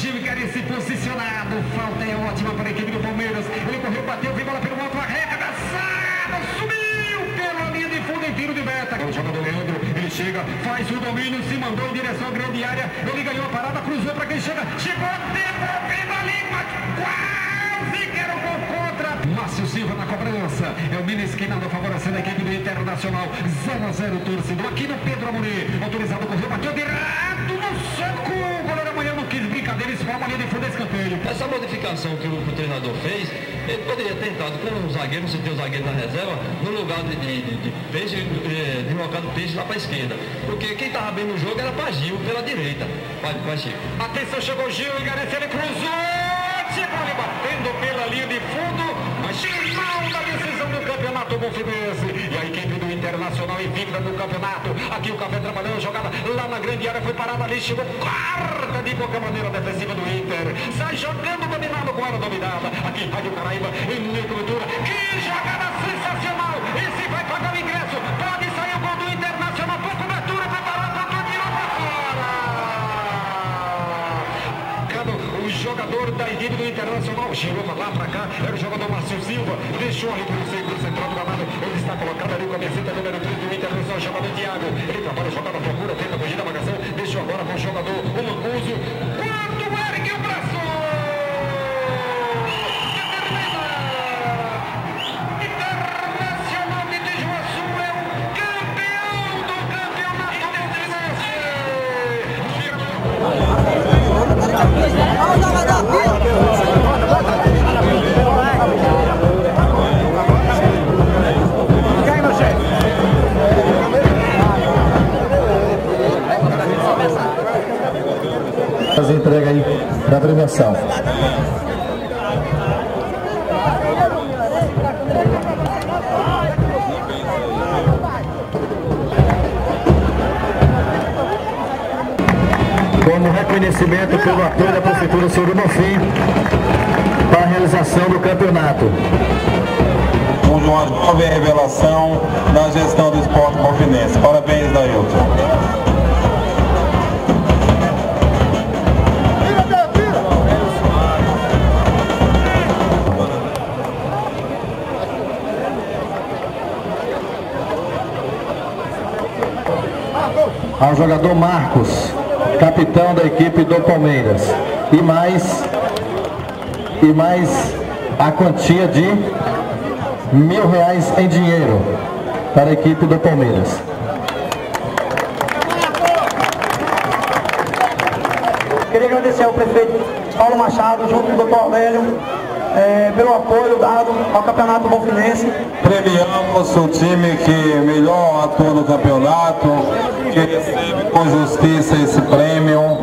Gil Garcia posicionado. Falta é ótima para a equipe do Palmeiras. Ele correu, bateu, vem bola pelo alto, arregaçada, subiu pela linha de fundo em tiro de meta. O jogador Leandro, ele chega, faz o domínio, se mandou em direção à grande área. Ele ganhou a parada, cruzou para quem chega. Chegou, devolvendo ali, mas quase que era o gol contra. Márcio Silva na cobrança. É o Mini esquinado favorecendo a equipe do Internacional. 0-0 torcedor aqui no Pedro Amorim. Autorizado, correu, bateu direto no soco. O goleiro amanhã não quis brincadeira, isso foi uma linha de fundo escanteio. Essa modificação que o treinador fez, ele poderia ter tentado com o zagueiro, você tem o zagueiro na reserva, no lugar de peixe, deslocado peixe lá para a esquerda. Porque quem estava bem no jogo era para Gil, pela direita. Vai, Chico. Atenção, chegou Gil e Gareth, ele cruzou. Chegou ali batendo pela linha de fundo. Mas final da decisão do campeonato bonfinense. E a equipe do Internacional invicta no campeonato. Aqui o Café trabalhando, jogada lá na grande área, foi parada ali, chegou quarta de qualquer maneira defensiva do Inter. Sai jogando, dominado com a área dominada. Aqui, Rádio Caraíba, em cultura. Que jogada sensacional! Esse vai pagar o ingresso. Pode sair o gol do Internacional por cobertura, preparado, botou, tirou pra fora. O jogador da equipe do Internacional girou lá pra cá, era o jogador Márcio Silva, deixou ali pro segundo central do gramado, ele está colocado ali com a camiseta número 3 do Internacional, chamado Thiago, ele trabalha, jogada, procura, tenta fugir da marcação, deixou agora com o jogador, o Mancuso, quando ergue o braço, Internacional de Tijuaçu é o campeão do campeonato bonfinense. Fazer entrega aí para a premiação. Como reconhecimento pelo apoio da Prefeitura Senhor do Bonfim para a realização do campeonato. Uma jovem revelação na gestão do esporte bonfinense. Parabéns, Dailton. Ao jogador Marcos, capitão da equipe do Palmeiras, e mais a quantia de R$1.000 em dinheiro para a equipe do Palmeiras. Queria agradecer ao prefeito Paulo Machado, junto com o doutor Aurélio, pelo apoio dado ao Campeonato Bonfinense. Premiamos o time que melhor atua no campeonato, que recebe com justiça esse prêmio,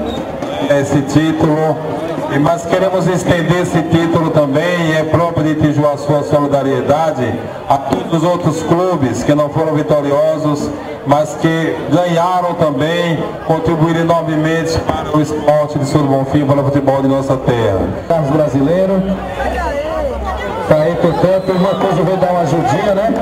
esse título. Mas queremos estender esse título também, e é próprio de Tijuaçu a solidariedade a todos os outros clubes que não foram vitoriosos, mas que ganharam também, contribuíram enormemente para o esporte de Senhor do Bonfim, para o futebol de nossa terra. Carlos brasileiro, tá aí, portanto, uma coisa vai dar uma ajudinha, né?